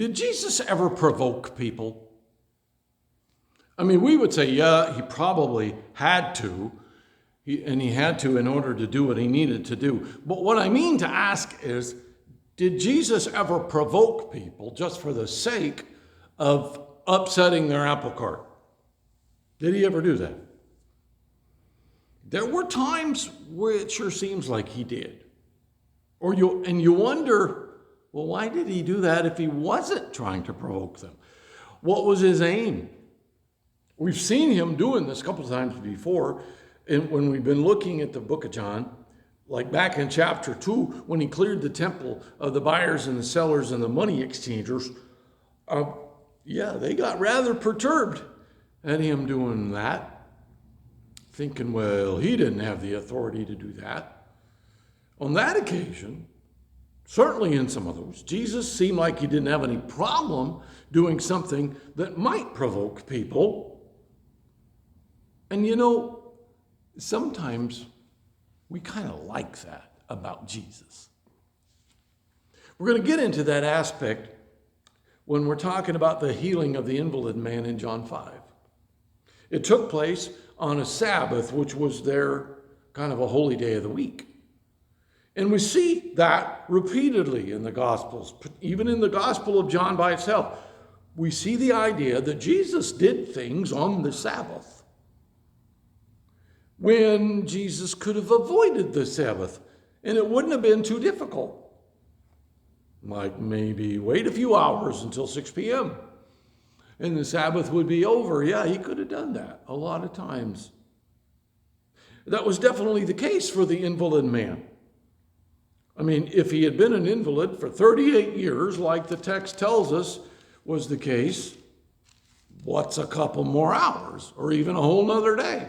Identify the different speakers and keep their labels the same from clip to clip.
Speaker 1: Did Jesus ever provoke people? I mean, we would say, yeah, he probably had to. And he had to in order to do what he needed to do. But what I mean to ask is, did Jesus ever provoke people just for the sake of upsetting their apple cart? Did he ever do that? There were times where it sure seems like he did. And you wonder, well, why did he do that if he wasn't trying to provoke them? What was his aim? We've seen him doing this a couple of times before. And when we've been looking at the book of John, like back in chapter 2, when he cleared the temple of the buyers and the sellers and the money exchangers, they got rather perturbed at him doing that, thinking, well, he didn't have the authority to do that. On that occasion, certainly in some of those, Jesus seemed like he didn't have any problem doing something that might provoke people. And sometimes we kind of like that about Jesus. We're going to get into that aspect when we're talking about the healing of the invalid man in John 5. It took place on a Sabbath, which was their kind of a holy day of the week. And we see that repeatedly in the Gospels, even in the Gospel of John by itself. We see the idea that Jesus did things on the Sabbath when Jesus could have avoided the Sabbath, and it wouldn't have been too difficult. Like maybe wait a few hours until 6 p.m. and the Sabbath would be over. Yeah, he could have done that a lot of times. That was definitely the case for the invalid man. I mean, if he had been an invalid for 38 years, like the text tells us was the case, what's a couple more hours or even a whole nother day?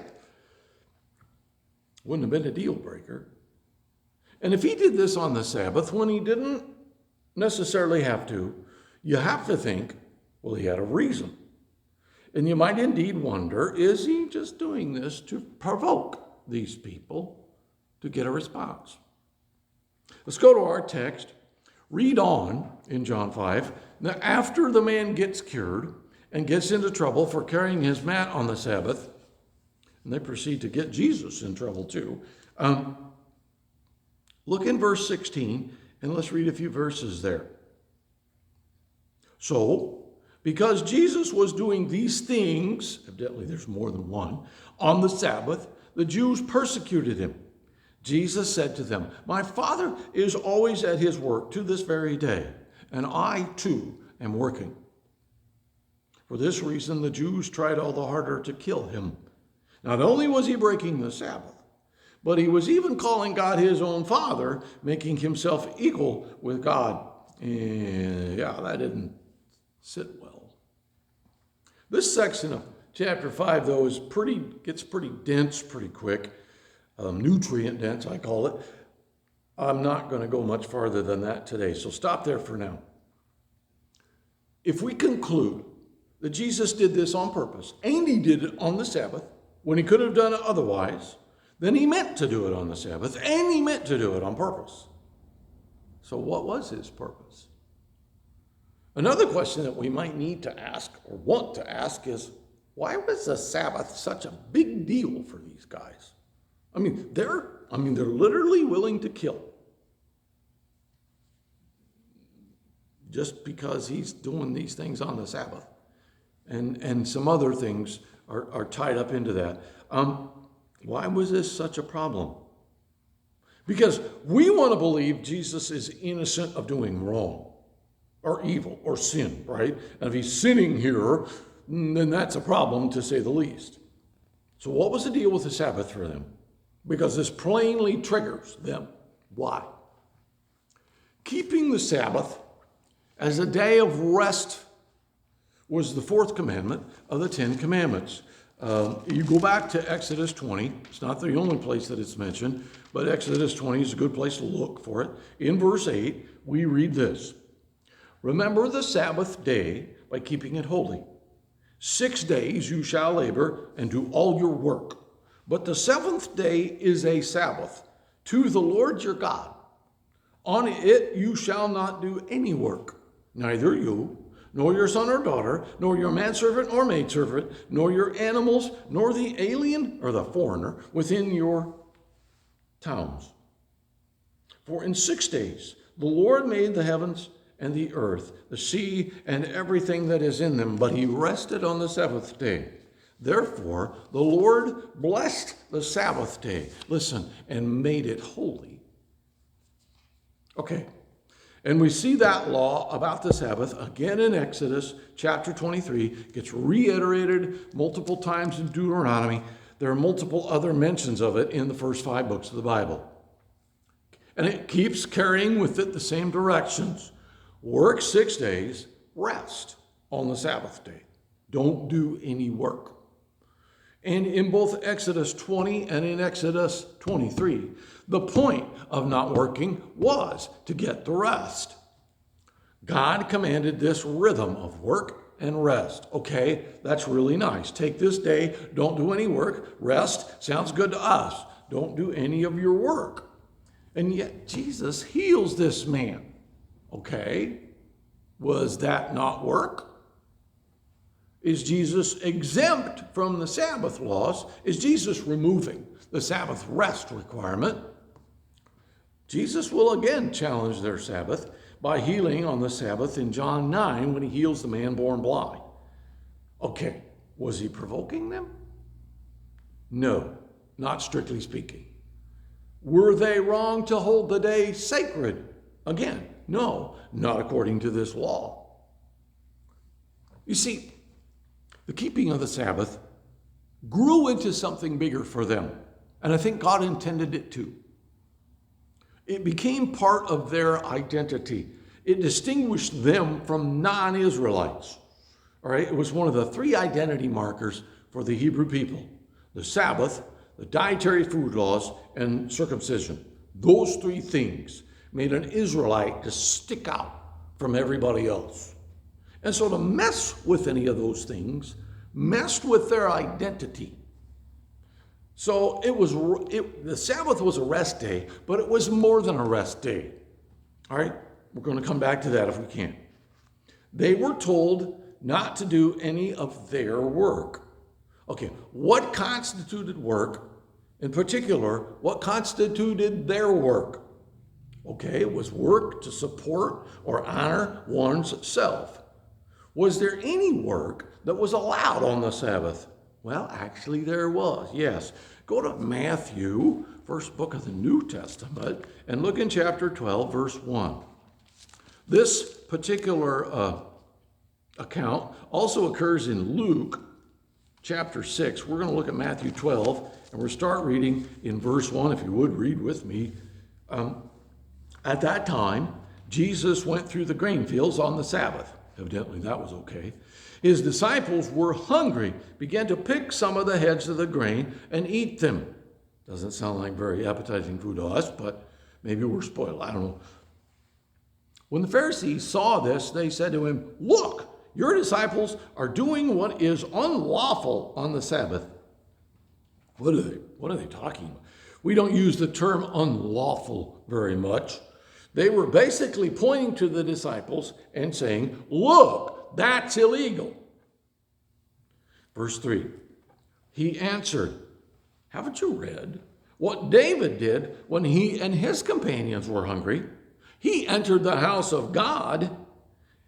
Speaker 1: Wouldn't have been a deal breaker. And if he did this on the Sabbath when he didn't necessarily have to, you have to think, well, he had a reason. And you might indeed wonder, is he just doing this to provoke these people to get a response? Let's go to our text. Read on in John 5. Now, after the man gets cured and gets into trouble for carrying his mat on the Sabbath, and they proceed to get Jesus in trouble too. Look in verse 16, and let's read a few verses there. So, because Jesus was doing these things, evidently there's more than one, on the Sabbath, the Jews persecuted him. Jesus said to them, "My Father is always at his work to this very day, and I too am working." For this reason, the Jews tried all the harder to kill him. Not only was he breaking the Sabbath, but he was even calling God his own Father, making himself equal with God. And that didn't sit well. This section of chapter 5, though, gets pretty dense pretty quick, nutrient dense, I call it. I'm not going to go much farther than that today, so stop there for now. If we conclude that Jesus did this on purpose, and he did it on the Sabbath, when he could have done it otherwise, then he meant to do it on the Sabbath, and he meant to do it on purpose. So what was his purpose? Another question that we might need to ask or want to ask is, why was the Sabbath such a big deal for these guys? They're literally willing to kill just because he's doing these things on the Sabbath. And some other things are tied up into that. Why was this such a problem? Because we want to believe Jesus is innocent of doing wrong or evil or sin, right? And if he's sinning here, then that's a problem, to say the least. So what was the deal with the Sabbath for them? Because this plainly triggers them. Why? Keeping the Sabbath as a day of rest was the fourth commandment of the 10 commandments. You go back to Exodus 20. It's not the only place that it's mentioned, but Exodus 20 is a good place to look for it. In verse 8, we read this: "Remember the Sabbath day by keeping it holy. 6 days you shall labor and do all your work. But the seventh day is a Sabbath to the Lord your God. On it you shall not do any work, neither you, nor your son or daughter, nor your manservant or maidservant, nor your animals, nor the alien or the foreigner within your towns. For in 6 days the Lord made the heavens and the earth, the sea, and everything that is in them, but he rested on the seventh day. Therefore, the Lord blessed the Sabbath day, listen, and made it holy. Okay, and we see that law about the Sabbath again in Exodus chapter 23. It gets reiterated multiple times in Deuteronomy. There are multiple other mentions of it in the first 5 books of the Bible. And it keeps carrying with it the same directions. Work 6 days, rest on the Sabbath day. Don't do any work. And in both Exodus 20 and in Exodus 23, the point of not working was to get the rest. God commanded this rhythm of work and rest. Okay, that's really nice. Take this day, don't do any work, rest, sounds good to us. Don't do any of your work. And yet Jesus heals this man. Okay, was that not work? Is Jesus exempt from the Sabbath laws? Is Jesus removing the Sabbath rest requirement? Jesus will again challenge their Sabbath by healing on the Sabbath in John 9 when he heals the man born blind. Okay, was he provoking them? No, not strictly speaking. Were they wrong to hold the day sacred? Again, no, not according to this law. You see, the keeping of the Sabbath grew into something bigger for them, and I think God intended it to. It became part of their identity. It distinguished them from non-Israelites. All right, it was one of the 3 identity markers for the Hebrew people: the Sabbath, the dietary food laws, and circumcision. Those 3 things made an Israelite to stick out from everybody else. And so to mess with any of those things messed with their identity. So the Sabbath was a rest day, but it was more than a rest day. All right, we're going to come back to that if we can. They were told not to do any of their work. Okay, what constituted work? In particular, what constituted their work? Okay, it was work to support or honor one's self. Was there any work that was allowed on the Sabbath? Well, actually there was, yes. Go to Matthew, first book of the New Testament, and look in chapter 12, verse 1. This particular account also occurs in Luke chapter 6. We're going to look at Matthew 12, and we'll start reading in verse 1, if you would read with me. At that time, Jesus went through the grain fields on the Sabbath. Evidently, that was okay. His disciples were hungry, began to pick some of the heads of the grain and eat them. Doesn't sound like very appetizing food to us, but maybe we're spoiled. I don't know. When the Pharisees saw this, they said to him, "Look, your disciples are doing what is unlawful on the Sabbath." What are they talking about? We don't use the term unlawful very much. They were basically pointing to the disciples and saying, "Look, that's illegal." Verse 3, he answered, "Haven't you read what David did when he and his companions were hungry? He entered the house of God,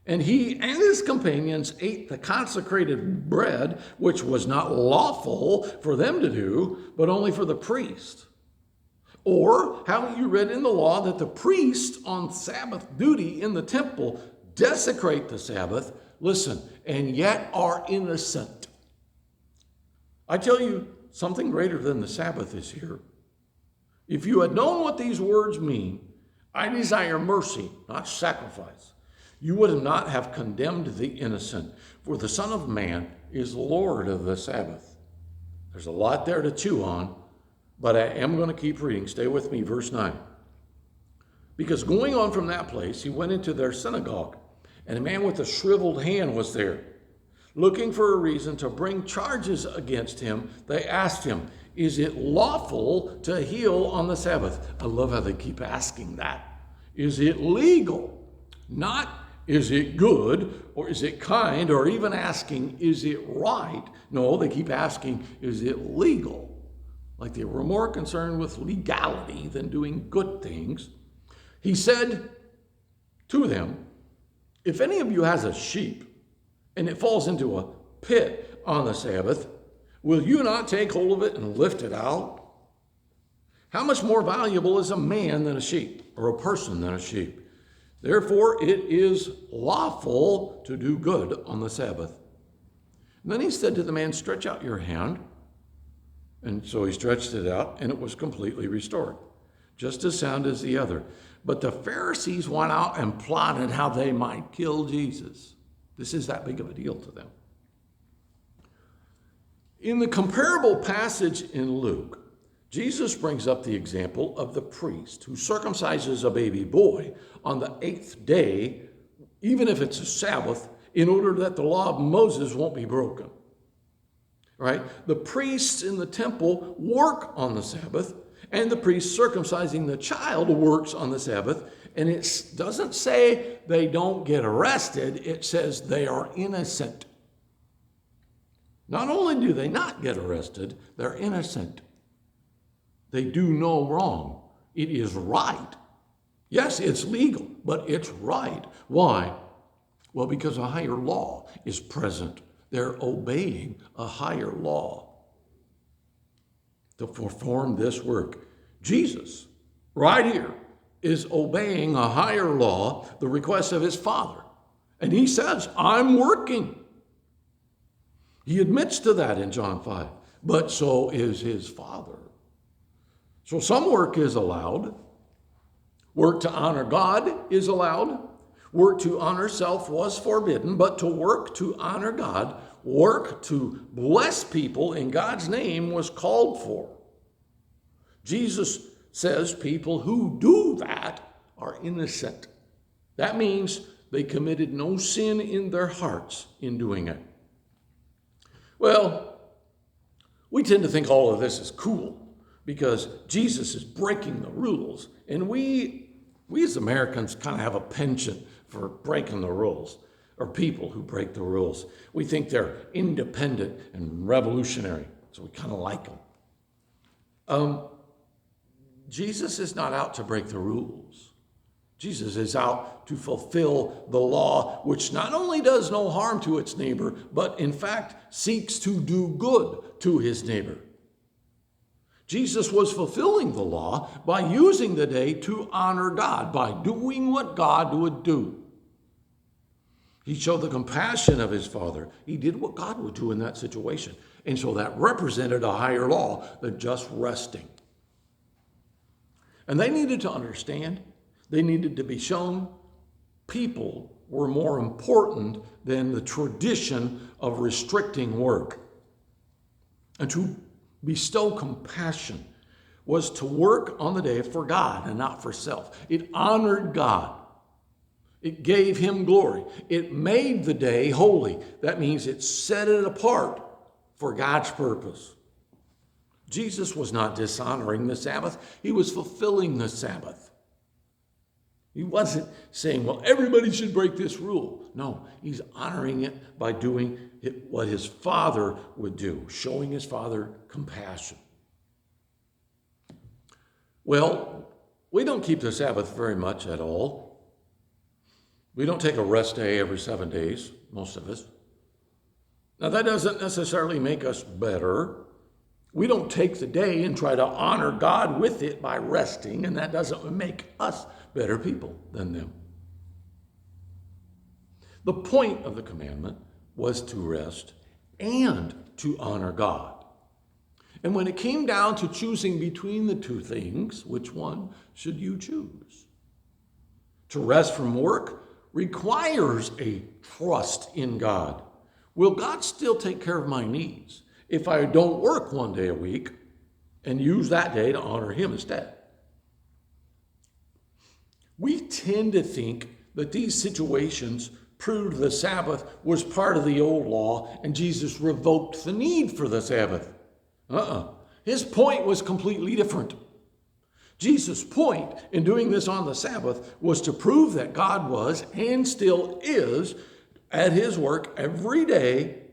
Speaker 1: and he and his companions ate the consecrated bread, which was not lawful for them to do, but only for the priest. Or haven't you read in the law that the priests on Sabbath duty in the temple desecrate the Sabbath, listen, and yet are innocent?" I tell you, something greater than the Sabbath is here. If you had known what these words mean, "I desire mercy, not sacrifice," you would not have condemned the innocent, for the Son of Man is Lord of the Sabbath. There's a lot there to chew on, but I am going to keep reading. Stay with me, verse 9. "Because going on from that place, he went into their synagogue, and a man with a shriveled hand was there. Looking for a reason to bring charges against him, they asked him, 'Is it lawful to heal on the Sabbath?'" I love how they keep asking that. Is it legal? Not is it good, or is it kind, or even asking, is it right? No, they keep asking, is it legal? Like they were more concerned with legality than doing good things. He said to them, if any of you has a sheep and it falls into a pit on the Sabbath, will you not take hold of it and lift it out? How much more valuable is a man than a sheep, or a person than a sheep? Therefore, it is lawful to do good on the Sabbath. And then he said to the man, stretch out your hand. And so he stretched it out, and it was completely restored, just as sound as the other. But the Pharisees went out and plotted how they might kill Jesus. This is that big of a deal to them. In the comparable passage in Luke, Jesus brings up the example of the priest who circumcises a baby boy on the 8th day, even if it's a Sabbath, in order that the law of Moses won't be broken. Right? The priests in the temple work on the Sabbath, and the priest circumcising the child works on the Sabbath. And it doesn't say they don't get arrested, it says they are innocent. Not only do they not get arrested, they're innocent. They do no wrong. It is right. Yes, it's legal, but it's right. Why? Well, because a higher law is present. They're obeying a higher law to perform this work. Jesus, right here, is obeying a higher law, the request of his Father. And he says, I'm working. He admits to that in John 5, but so is his Father. So some work is allowed. Work to honor God is allowed. Work to honor self was forbidden, but to work to honor God, work to bless people in God's name was called for. Jesus says people who do that are innocent. That means they committed no sin in their hearts in doing it. Well, we tend to think all of this is cool because Jesus is breaking the rules, and we as Americans kind of have a penchant for breaking the rules, or people who break the rules. We think they're independent and revolutionary, so we kind of like them. Jesus is not out to break the rules. Jesus is out to fulfill the law, which not only does no harm to its neighbor, but in fact seeks to do good to his neighbor. Jesus was fulfilling the law by using the day to honor God, by doing what God would do. He showed the compassion of his Father. He did what God would do in that situation. And so that represented a higher law than just resting. And they needed to understand, they needed to be shown, people were more important than the tradition of restricting work. And to bestow compassion was to work on the day for God and not for self. It honored God. It gave him glory. It made the day holy. That means it set it apart for God's purpose. Jesus was not dishonoring the Sabbath. He was fulfilling the Sabbath. He wasn't saying, well, everybody should break this rule. No, he's honoring it by doing what his Father would do, showing his Father compassion. Well, we don't keep the Sabbath very much at all. We don't take a rest day every 7 days, most of us. Now, that doesn't necessarily make us better. We don't take the day and try to honor God with it by resting, and that doesn't make us better people than them. The point of the commandment was to rest and to honor God. And when it came down to choosing between the two things, which one should you choose? To rest from work requires a trust in God. Will God still take care of my needs if I don't work 1 day a week and use that day to honor him instead? We tend to think that these situations proved the Sabbath was part of the old law and Jesus revoked the need for the Sabbath. His point was completely different. Jesus' point in doing this on the Sabbath was to prove that God was and still is at his work every day,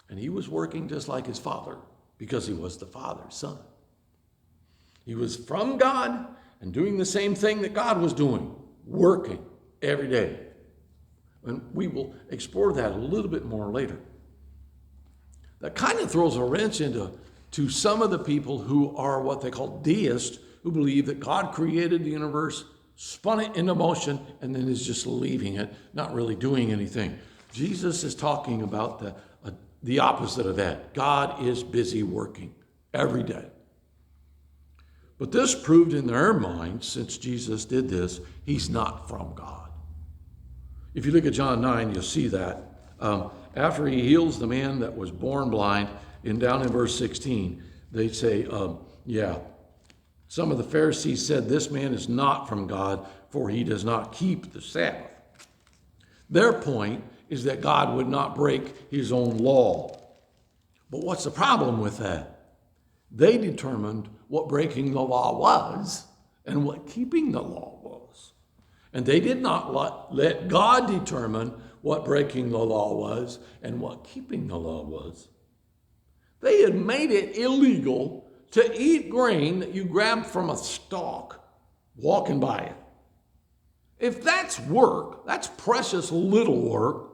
Speaker 1: and he was working just like his Father because he was the Father's Son. He was from God and doing the same thing that God was doing, working every day. And we will explore that a little bit more later. That kind of throws a wrench into some of the people who are what they call deists, who believe that God created the universe, spun it into motion, and then is just leaving it, not really doing anything. Jesus is talking about the opposite of that. God is busy working every day. But this proved in their minds, since Jesus did this, he's not from God. If you look at John 9, you'll see that. After he heals the man that was born blind, down in verse 16, they say, some of the Pharisees said, this man is not from God, for he does not keep the Sabbath. Their point is that God would not break his own law. But what's the problem with that? They determined what breaking the law was and what keeping the law was. And they did not let God determine what breaking the law was and what keeping the law was. They had made it illegal to eat grain that you grabbed from a stalk walking by it. If that's work, that's precious little work.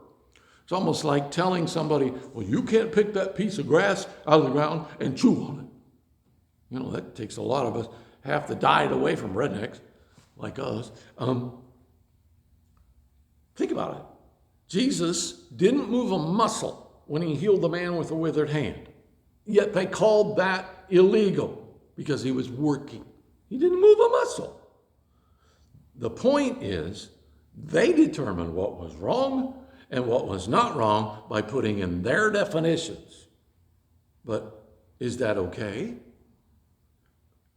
Speaker 1: It's almost like telling somebody, well, you can't pick that piece of grass out of the ground and chew on it. That takes a lot of us, half the diet away from rednecks like us. Think about it. Jesus didn't move a muscle when he healed the man with a withered hand. Yet they called that illegal because he was working. He didn't move a muscle. The point is, they determined what was wrong and what was not wrong by putting in their definitions. But is that okay?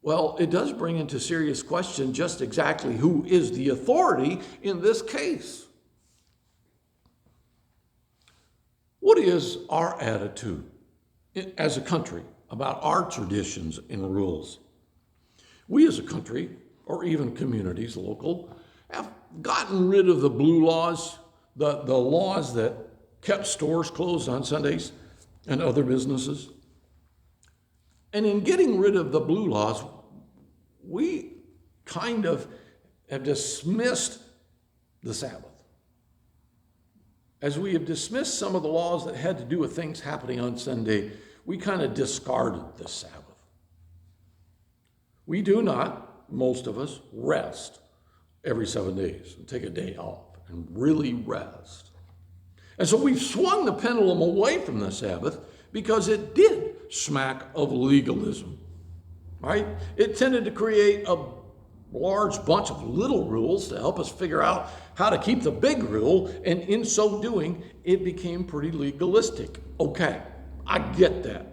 Speaker 1: Well, it does bring into serious question just exactly who is the authority in this case. What is our attitude as a country about our traditions and rules? We as a country, or even communities, local, have gotten rid of the blue laws, the laws that kept stores closed on Sundays and other businesses. And in getting rid of the blue laws, we kind of have dismissed the Sabbath. As we have dismissed some of the laws that had to do with things happening on Sunday, we kind of discarded the Sabbath. We do not, most of us, rest every 7 days and take a day off and really rest. And so we've swung the pendulum away from the Sabbath because it did smack of legalism, right? It tended to create a large bunch of little rules to help us figure out how to keep the big rule, and in so doing, it became pretty legalistic. Okay, I get that.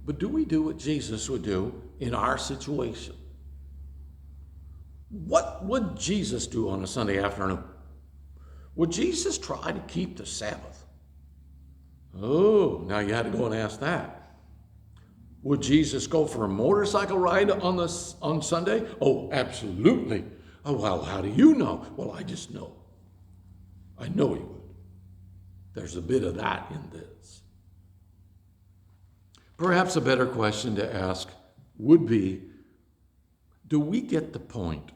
Speaker 1: But do we do what Jesus would do in our situation? What would Jesus do on a Sunday afternoon? Would Jesus try to keep the Sabbath? Oh, now you had to go and ask that. Would Jesus go for a motorcycle ride on Sunday? Oh, absolutely. Oh, well, how do you know? Well, I just know. I know he would. There's a bit of that in this. Perhaps a better question to ask would be, do we get the point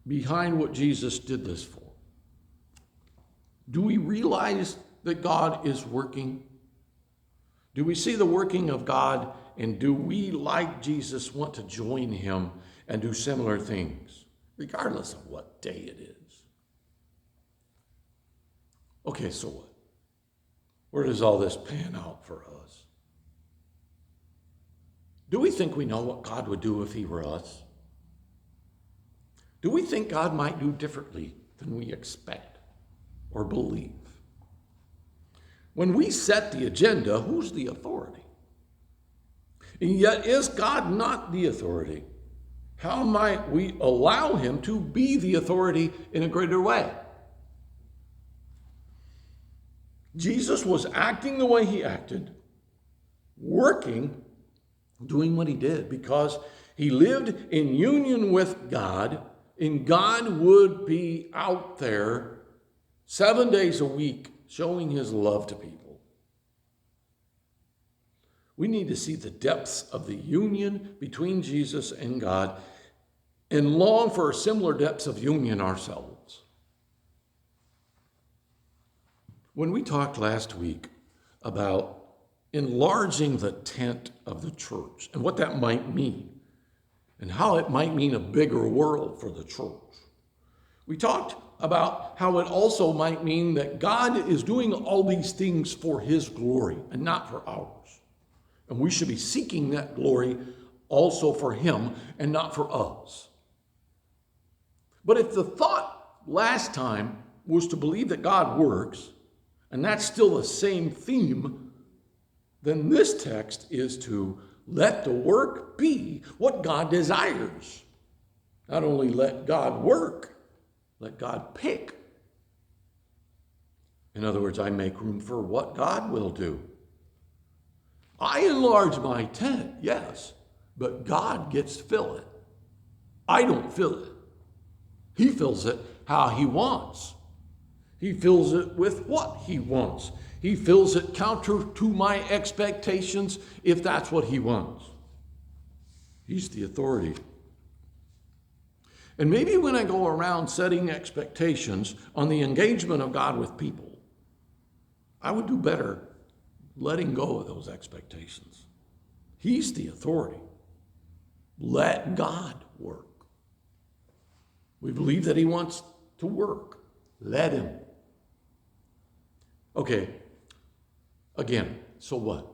Speaker 1: behind what Jesus did this for? Do we realize that God is working? Do we see the working of God, and do we, like Jesus, want to join him and do similar things, regardless of what day it is? Okay, so what? Where does all this pan out for us? Do we think we know what God would do if he were us? Do we think God might do differently than we expect or believe? When we set the agenda, who's the authority? And yet, is God not the authority? How might we allow him to be the authority in a greater way? Jesus was acting the way he acted, working, doing what he did, because He lived in union with God, and God would be out there 7 days a week showing his love to people. We need to see the depths of the union between Jesus and God and long for similar depths of union ourselves. When we talked last week about enlarging the tent of the church and what that might mean and how it might mean a bigger world for the church, we talked about how it also might mean that God is doing all these things for his glory and not for ours. And we should be seeking that glory also for him and not for us. But if the thought last time was to believe that God works, and that's still the same theme, then this text is to let the work be what God desires. Not only let God work, let God pick. In other words, I make room for what God will do. I enlarge my tent, yes, but God gets to fill it. I don't fill it. He fills it how he wants. He fills it with what he wants. He fills it counter to my expectations if that's what he wants. He's the authority. And maybe when I go around setting expectations on the engagement of God with people, I would do better letting go of those expectations. He's the authority. Let God work. We believe that he wants to work. Let him. Okay, again, so what?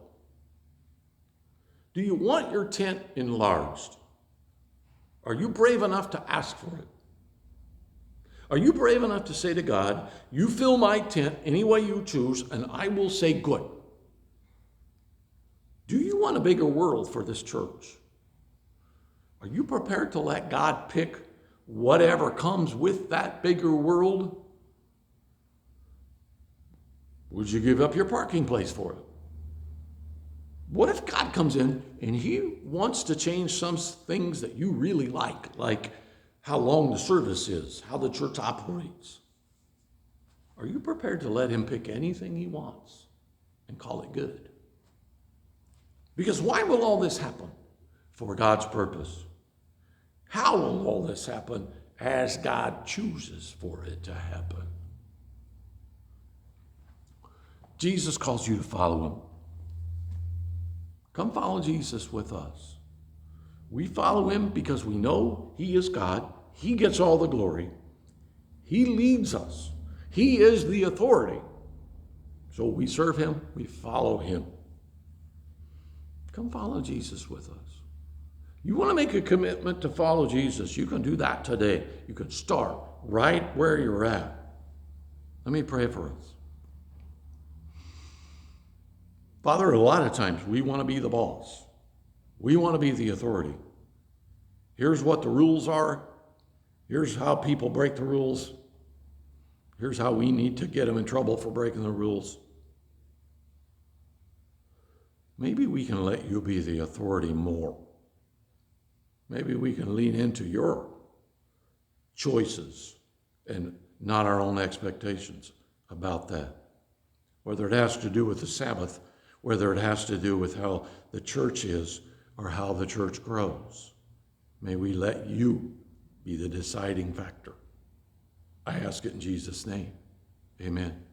Speaker 1: Do you want your tent enlarged? Are you brave enough to ask for it? Are you brave enough to say to God, you fill my tent any way you choose, and I will say good? Do you want a bigger world for this church? Are you prepared to let God pick whatever comes with that bigger world? Would you give up your parking place for it? What if God comes in and he wants to change some things that you really like how long the service is, how the church operates? Are you prepared to let him pick anything he wants and call it good? Because why will all this happen? For God's purpose. How will all this happen? As God chooses for it to happen. Jesus calls you to follow him. Come follow Jesus with us. We follow him because we know he is God. He gets all the glory. He leads us. He is the authority. So we serve him. We follow him. Come follow Jesus with us. You want to make a commitment to follow Jesus, you can do that today. You can start right where you're at. Let me pray for us. Father, a lot of times we want to be the boss. We want to be the authority. Here's what the rules are. Here's how people break the rules. Here's how we need to get them in trouble for breaking the rules. Maybe we can let you be the authority more. Maybe we can lean into your choices and not our own expectations about that. Whether it has to do with the Sabbath, whether it has to do with how the church is or how the church grows. May we let you be the deciding factor. I ask it in Jesus' name. Amen.